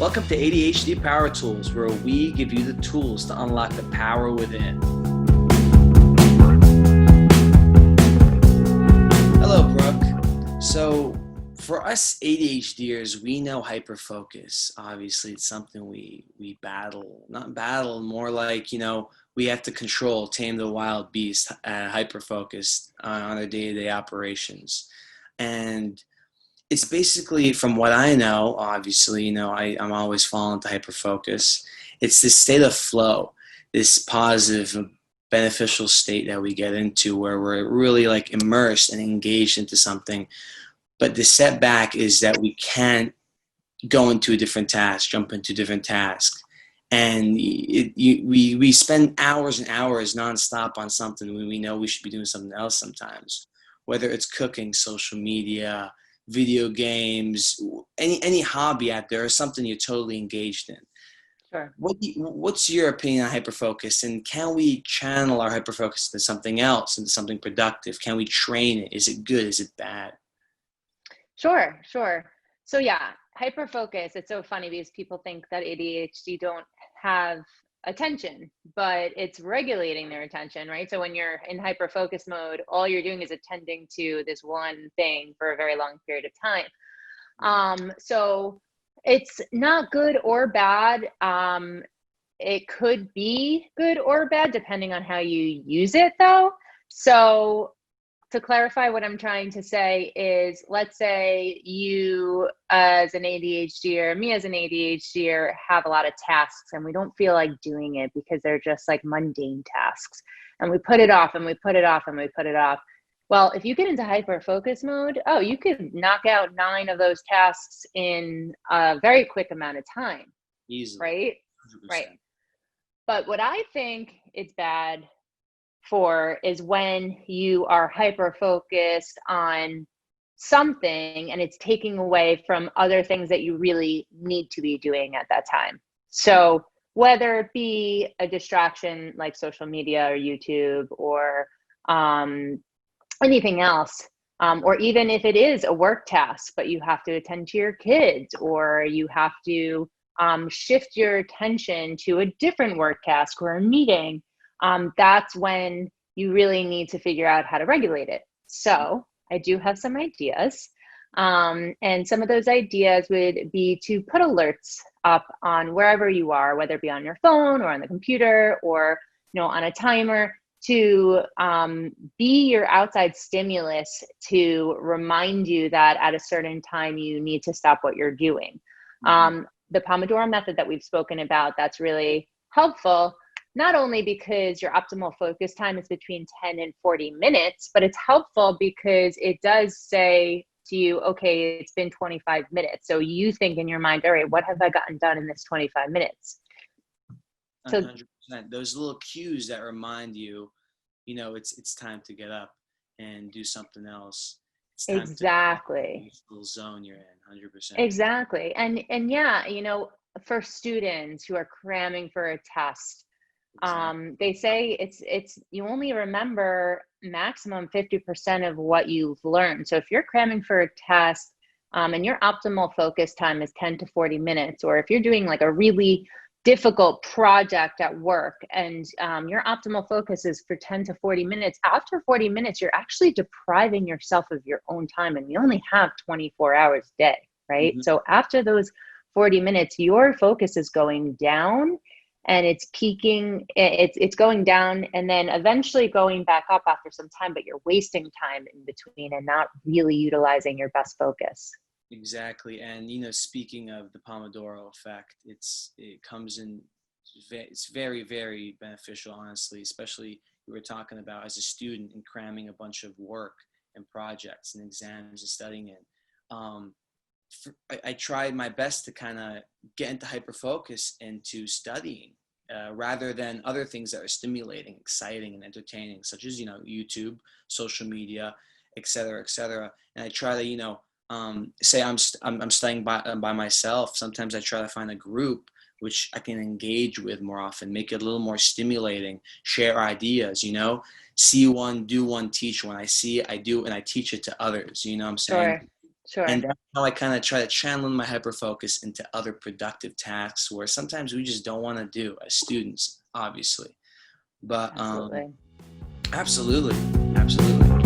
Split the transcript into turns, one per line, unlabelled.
Welcome to ADHD Power Tools, where we give you the tools to unlock the power within. Hello, Brooke. So for us ADHDers, we know hyperfocus. Obviously, it's something we battle. Not battle, more like, we have to control, tame the wild beast, hyperfocus on our day-to-day operations. And it's basically, from what I know, obviously, I'm always falling to hyperfocus. It's this state of flow, this positive, beneficial state that we get into where we're really like immersed and engaged into something. But the setback is that we can't go into a different task, jump into different tasks. And we spend hours and hours nonstop on something when we know we should be doing something else sometimes, whether it's cooking, social media, video games, any hobby out there, or something you're totally engaged in.
Sure.
What's your opinion on hyperfocus, and can we channel our hyperfocus into something else, into something productive? Can we train it? Is it good? Is it bad?
Sure. So yeah, hyperfocus, it's so funny because people think that ADHD don't have attention, but it's regulating their attention, right? So when you're in hyperfocus mode, all you're doing is attending to this one thing for a very long period of time. So it's not good or bad. It could be good or bad depending on how you use it though. So to clarify, what I'm trying to say is, let's say you as an ADHDer, me as an ADHDer, have a lot of tasks and we don't feel like doing it because they're just like mundane tasks. And we put it off and we put it off and we put it off. Well, if you get into hyper-focus mode, you could knock out 9 of those tasks in a very quick amount of time.
Easily.
Right?
100%.
Right. But what I think it's bad for is when you are hyper focused on something and it's taking away from other things that you really need to be doing at that time. So whether it be a distraction like social media or YouTube or anything else, or even if it is a work task, but you have to attend to your kids, or you have to shift your attention to a different work task or a meeting, that's when you really need to figure out how to regulate it. So I do have some ideas. And some of those ideas would be to put alerts up on wherever you are, whether it be on your phone or on the computer or, on a timer, to be your outside stimulus to remind you that at a certain time you need to stop what you're doing. The Pomodoro method that we've spoken about, that's really helpful, not only because your optimal focus time is between 10 and 40 minutes, but it's helpful because it does say to you, okay, it's been 25 minutes. So you think in your mind, all right, what have I gotten done in this 25 minutes?
100%. Those little cues that remind you, it's time to get up and do something else. It's time
exactly.
to little zone you're in, 100%.
Exactly. And yeah, for students who are cramming for a test, exactly. They say it's you only remember maximum 50% of what you've learned. So if you're cramming for a test, and your optimal focus time is 10 to 40 minutes, or if you're doing like a really difficult project at work and your optimal focus is for 10 to 40 minutes, after 40 minutes, you're actually depriving yourself of your own time, and you only have 24 hours a day, right? Mm-hmm. So after those 40 minutes, your focus is going down and it's peaking, it's going down and then eventually going back up after some time, but you're wasting time in between and not really utilizing your best focus.
Exactly. And, speaking of the Pomodoro effect, it comes in, it's very, very beneficial, honestly, especially we were talking about as a student and cramming a bunch of work and projects and exams and studying it. I tried my best to kind of get into hyperfocus into studying rather than other things that are stimulating, exciting, and entertaining, such as, YouTube, social media, et cetera, et cetera. And I try to, say I'm studying by myself. Sometimes I try to find a group which I can engage with more often, make it a little more stimulating, share ideas, see one, do one, teach one. I see, I do, and I teach it to others. You know what I'm saying?
Sure.
And that's how I kind of try to channel my hyperfocus into other productive tasks where sometimes we just don't want to do as students, obviously. But
Absolutely.
absolutely, absolutely.